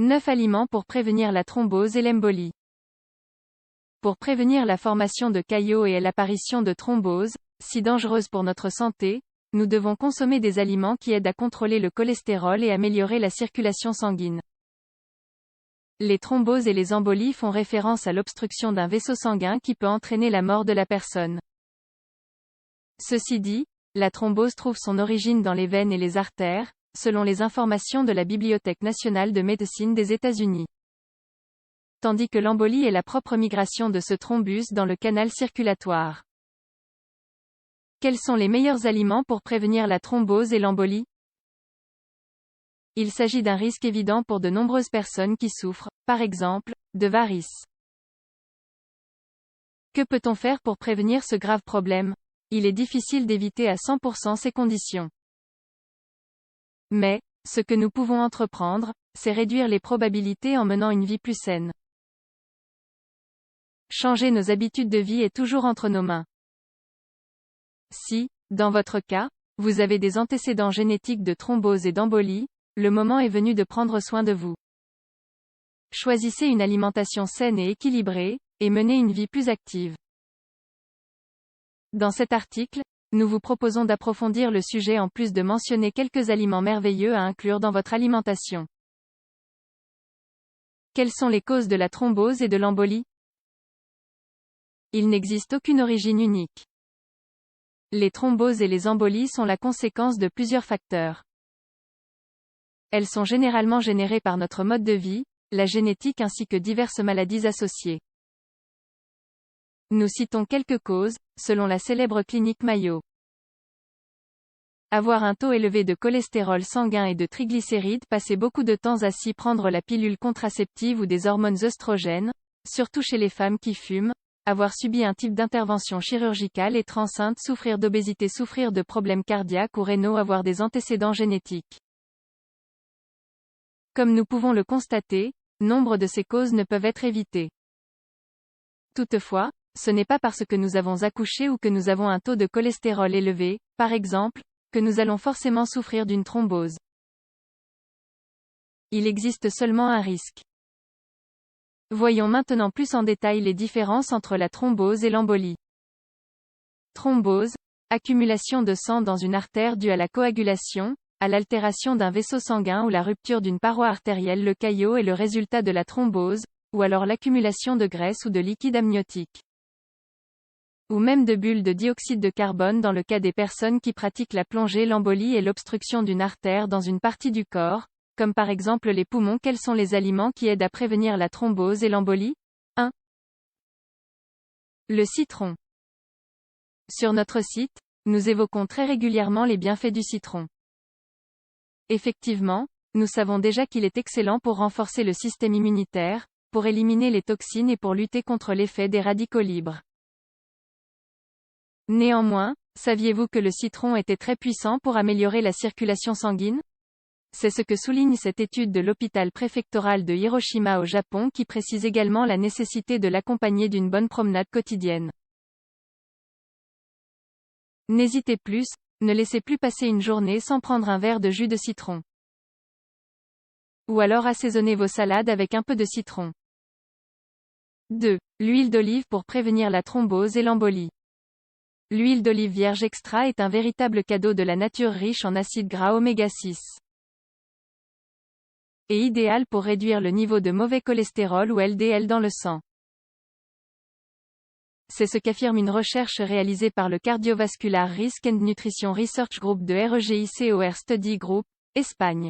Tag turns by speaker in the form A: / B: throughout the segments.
A: 9 aliments pour prévenir la thrombose et l'embolie. Pour prévenir la formation de caillots et l'apparition de thromboses, si dangereuses pour notre santé, nous devons consommer des aliments qui aident à contrôler le cholestérol et améliorer la circulation sanguine. Les thromboses et les embolies font référence à l'obstruction d'un vaisseau sanguin qui peut entraîner la mort de la personne. Ceci dit, la thrombose trouve son origine dans les veines et les artères, selon les informations de la Bibliothèque nationale de médecine des États-Unis. Tandis que l'embolie est la propre migration de ce thrombus dans le canal circulatoire. Quels sont les meilleurs aliments pour prévenir la thrombose et l'embolie? Il s'agit d'un risque évident pour de nombreuses personnes qui souffrent, par exemple, de varices. Que peut-on faire pour prévenir ce grave problème? Il est difficile d'éviter à 100% ces conditions. Mais, ce que nous pouvons entreprendre, c'est réduire les probabilités en menant une vie plus saine. Changer nos habitudes de vie est toujours entre nos mains. Si, dans votre cas, vous avez des antécédents génétiques de thrombose et d'embolie, le moment est venu de prendre soin de vous. Choisissez une alimentation saine et équilibrée, et menez une vie plus active. Dans cet article, nous vous proposons d'approfondir le sujet en plus de mentionner quelques aliments merveilleux à inclure dans votre alimentation. Quelles sont les causes de la thrombose et de l'embolie? Il n'existe aucune origine unique. Les thromboses et les embolies sont la conséquence de plusieurs facteurs. Elles sont généralement générées par notre mode de vie, la génétique ainsi que diverses maladies associées. Nous citons quelques causes, selon la célèbre clinique Mayo. Avoir un taux élevé de cholestérol sanguin et de triglycérides, passer beaucoup de temps assis, prendre la pilule contraceptive ou des hormones œstrogènes, surtout chez les femmes qui fument, avoir subi un type d'intervention chirurgicale, être enceinte, souffrir d'obésité, souffrir de problèmes cardiaques ou rénaux, avoir des antécédents génétiques. Comme nous pouvons le constater, nombre de ces causes ne peuvent être évitées. Toutefois, ce n'est pas parce que nous avons accouché ou que nous avons un taux de cholestérol élevé, par exemple, que nous allons forcément souffrir d'une thrombose. Il existe seulement un risque. Voyons maintenant plus en détail les différences entre la thrombose et l'embolie. Thrombose, accumulation de sang dans une artère due à la coagulation, à l'altération d'un vaisseau sanguin ou la rupture d'une paroi artérielle. Le caillot est le résultat de la thrombose, ou alors l'accumulation de graisse ou de liquide amniotique. Ou même de bulles de dioxyde de carbone dans le cas des personnes qui pratiquent la plongée. L'embolie est l'obstruction d'une artère dans une partie du corps, comme par exemple les poumons. Quels sont les aliments qui aident à prévenir la thrombose et l'embolie? 1. Le citron. Sur notre site, nous évoquons très régulièrement les bienfaits du citron. Effectivement, nous savons déjà qu'il est excellent pour renforcer le système immunitaire, pour éliminer les toxines et pour lutter contre l'effet des radicaux libres. Néanmoins, saviez-vous que le citron était très puissant pour améliorer la circulation sanguine? C'est ce que souligne cette étude de l'hôpital préfectoral de Hiroshima au Japon, qui précise également la nécessité de l'accompagner d'une bonne promenade quotidienne. N'hésitez plus, ne laissez plus passer une journée sans prendre un verre de jus de citron. Ou alors assaisonnez vos salades avec un peu de citron. 2. L'huile d'olive pour prévenir la thrombose et l'embolie. L'huile d'olive vierge extra est un véritable cadeau de la nature, riche en acides gras oméga 6. Et idéal pour réduire le niveau de mauvais cholestérol ou LDL dans le sang. C'est ce qu'affirme une recherche réalisée par le Cardiovascular Risk and Nutrition Research Group de REGICOR Study Group, Espagne.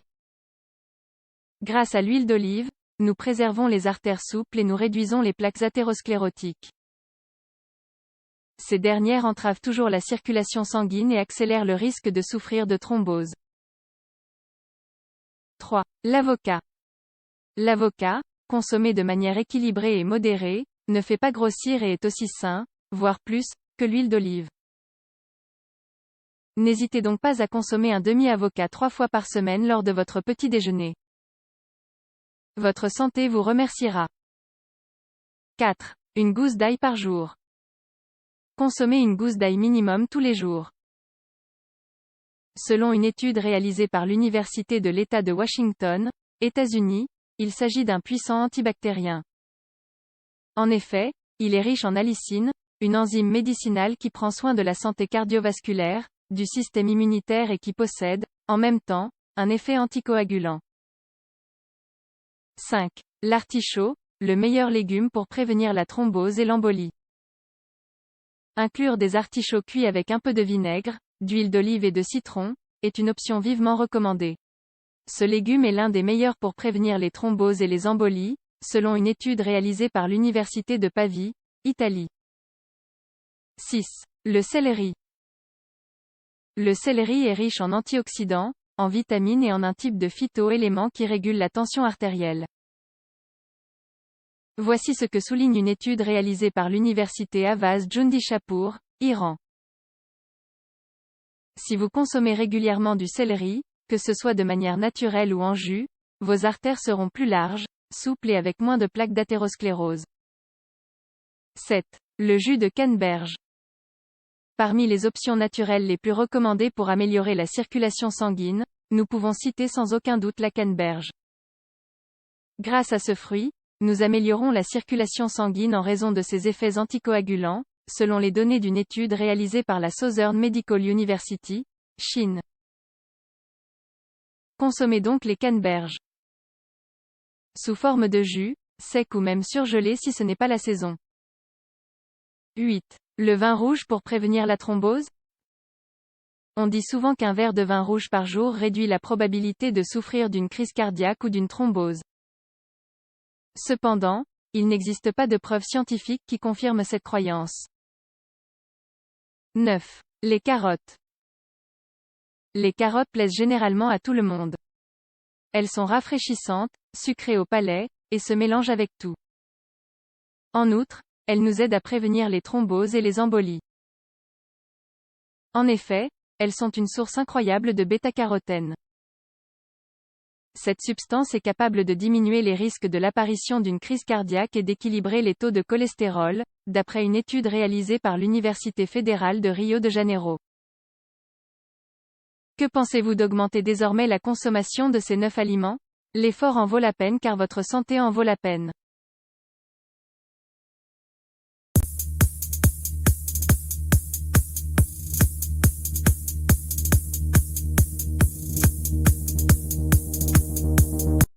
A: Grâce à l'huile d'olive, nous préservons les artères souples et nous réduisons les plaques athérosclérotiques. Ces dernières entravent toujours la circulation sanguine et accélèrent le risque de souffrir de thrombose. 3. L'avocat. L'avocat, consommé de manière équilibrée et modérée, ne fait pas grossir et est aussi sain, voire plus, que l'huile d'olive. N'hésitez donc pas à consommer un demi-avocat 3 fois par semaine lors de votre petit déjeuner. Votre santé vous remerciera. 4. Une gousse d'ail par jour. Consommez une gousse d'ail minimum tous les jours. Selon une étude réalisée par l'Université de l'État de Washington, États-Unis, il s'agit d'un puissant antibactérien. En effet, il est riche en allicine, une enzyme médicinale qui prend soin de la santé cardiovasculaire, du système immunitaire et qui possède, en même temps, un effet anticoagulant. 5. L'artichaut, le meilleur légume pour prévenir la thrombose et l'embolie. Inclure des artichauts cuits avec un peu de vinaigre, d'huile d'olive et de citron, est une option vivement recommandée. Ce légume est l'un des meilleurs pour prévenir les thromboses et les embolies, selon une étude réalisée par l'Université de Pavie, Italie. 6. Le céleri. Le céleri est riche en antioxydants, en vitamines et en un type de phytoélément qui régule la tension artérielle. Voici ce que souligne une étude réalisée par l'université Avaz Jundishapur, Iran. Si vous consommez régulièrement du céleri, que ce soit de manière naturelle ou en jus, vos artères seront plus larges, souples et avec moins de plaques d'athérosclérose. 7. Le jus de canneberge. Parmi les options naturelles les plus recommandées pour améliorer la circulation sanguine, nous pouvons citer sans aucun doute la canneberge. Grâce à ce fruit, nous améliorons la circulation sanguine en raison de ses effets anticoagulants, selon les données d'une étude réalisée par la Southern Medical University, Chine. Consommez donc les canneberges sous forme de jus, sec ou même surgelé si ce n'est pas la saison. 8. Le vin rouge pour prévenir la thrombose. On dit souvent qu'un verre de vin rouge par jour réduit la probabilité de souffrir d'une crise cardiaque ou d'une thrombose. Cependant, il n'existe pas de preuves scientifiques qui confirment cette croyance. 9. Les carottes. Les carottes plaisent généralement à tout le monde. Elles sont rafraîchissantes, sucrées au palais, et se mélangent avec tout. En outre, elles nous aident à prévenir les thromboses et les embolies. En effet, elles sont une source incroyable de bêta-carotène. Cette substance est capable de diminuer les risques de l'apparition d'une crise cardiaque et d'équilibrer les taux de cholestérol, d'après une étude réalisée par l'Université fédérale de Rio de Janeiro. Que pensez-vous d'augmenter désormais la consommation de ces 9 aliments? L'effort en vaut la peine car votre santé en vaut la peine.